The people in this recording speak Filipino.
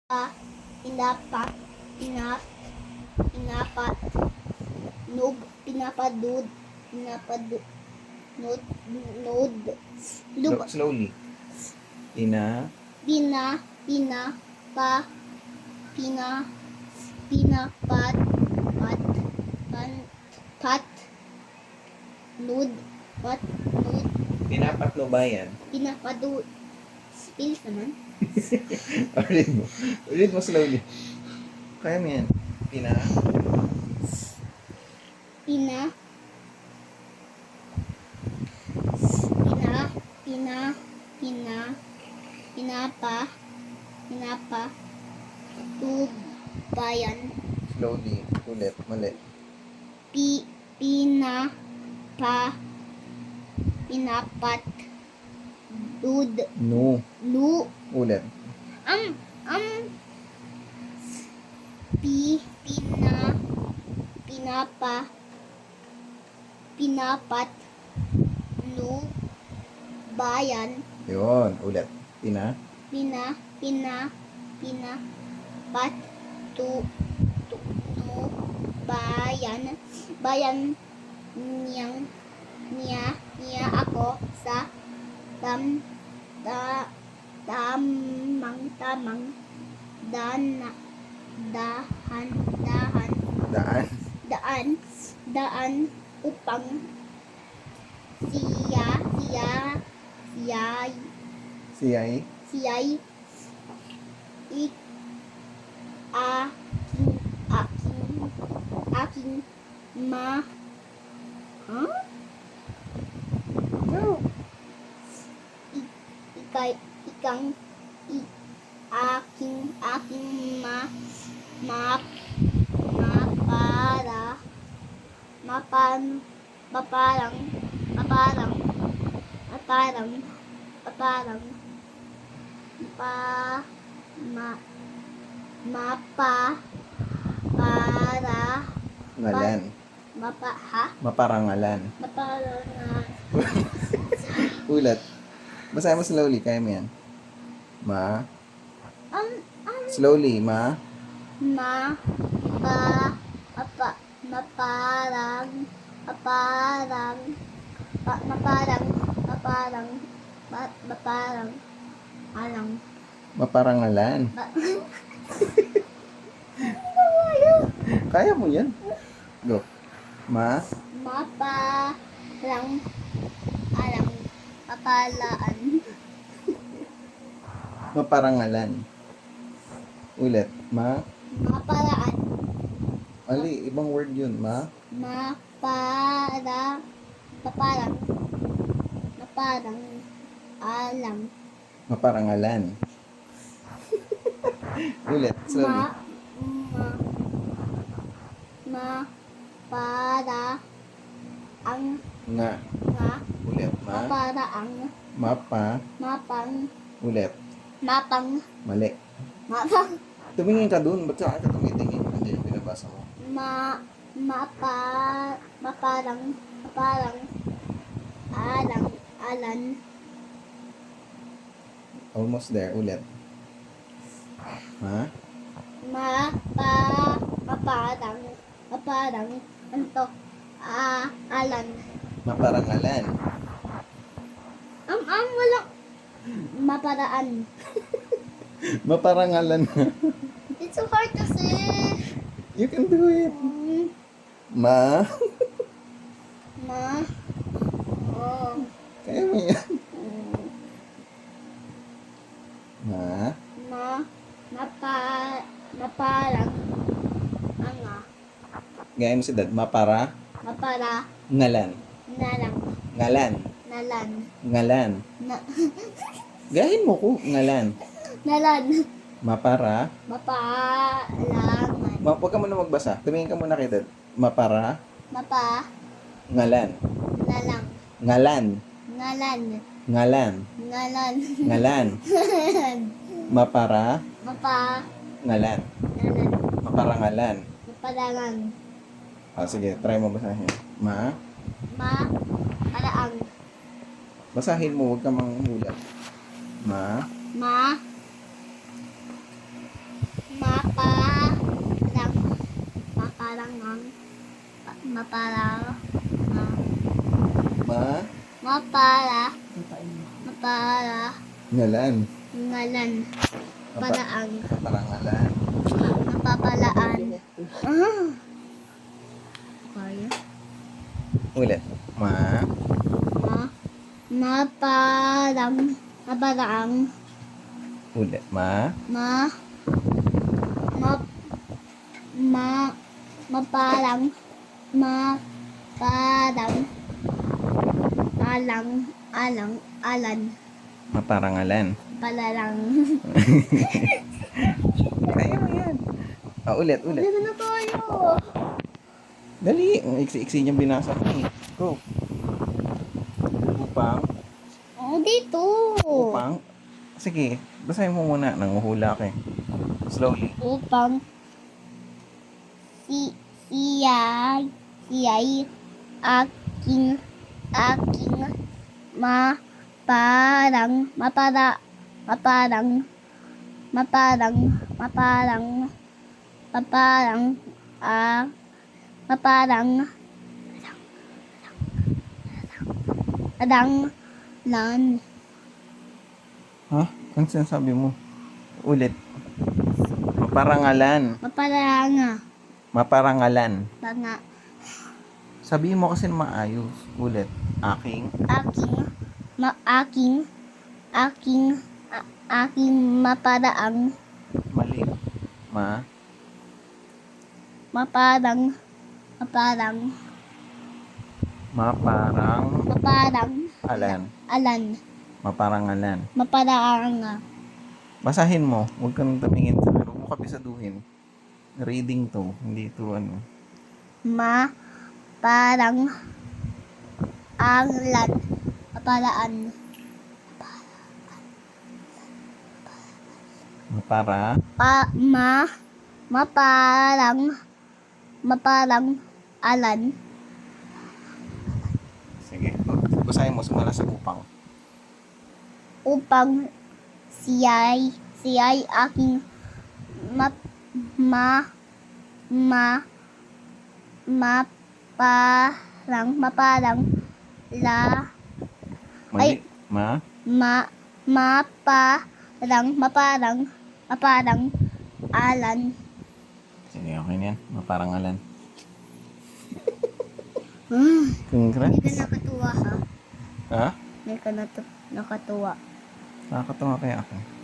Pinapat, pinapat, nug, pinapadud, pinapadud, nod, lub, Slowly. Ina. pina, pinapat, pat, nud, Pinapatnubayan. pinapadud. Bilis naman. Read mo slowly. Kaya mo yan. Pina, pinapa, tubayan, Slowly. Ulit. Mali. pinapat, dud, No. lu, Ulit. um, pinapat, lu, bayan, Yun. Ulit. pat, tu, bayan, niya ako sa tamang Daan. daan upang Siyay. siya'y aking No. ikang aking maparang pa para Ngalan. Maparangalan. maparangan Ulit. Basahin mo slowly. Kaya mo yan. Slowly. Maparangalan. Kaya mo yan. Go. papalaan Maparangalan. Ulit. maparaan Ali, ibang word yun. maparang alam Maparangalan. Ulit. Slowly. para ang Nga. Ulit. para ang mapang Ulit. Mali. mapang Tumingin ka dun. Ba't saan ka tumitingin? Hindi yung pinabasa mo. maparang alan Almost there. Ulit. maparang anto alan Maparangalan. wala maparaan. Maparangalan. It's so hard to say. You can do it. Ma. Oh. Kaya mo yan. Maparang Gaya mo si Dad. Mapara. Ngalan. Ngalan. Ngalan. Gahin mo ko. Ngalan. Mapara. Mapalangan. Huwag ka muna magbasa. Tumingin ka muna kay Dad. Mapara. Ngalan. Ngalan. Ngalan. Ngalan. Mapara. Ngalan. Maparangalan. Mapalangan. Sige, try mo basahin. Mapalang. Basahin mo, huwag ka manghulat. Maparangang. Mapara. Ma? Mapara. Mapara. Ngalan. Ngalan. Paraang. Parangalan. Mapapalaan. Kaya. Ulit. Ma? Maparang. Maparaang. Ulit. Ma? Maparang. Alan. Maparangalan. Palarang. Kaya mo yan. Ulit. Ano na tayo? Dali. Ang iksi-iksi niyang binasa ko eh. Go. Upang. Dito. Upang. Sige. Basahin mo muna. Nanguhula ka eh. Slowly. Upang siya'y aking maparang lan. Ha? Ano sinasabi mo? Ulit. Maparangalan. Maparanga. Maparangalan. Tanga. Sabihin mo kasi na maayos. Ulit. Aking. Aking maparaang. Mali. Maparang. Alan. Maparangalan. Maparaanga. Basahin mo. Huwag kang tumingin sa akin. Huwag mo kabisaduhin. Reading to. Hindi to ano. Parang anglan. Maparaan. Maparang alan. Sige. Basahin mo. Sumala sa upang. Upang siya'y aking maparang Mali. maparang alan. Sige, okay na yan. Maparangalan. Hindi ka Congrats. nakatuwa ha? Ha? Hindi ka nakatuwa. Nakakatawa kaya ako.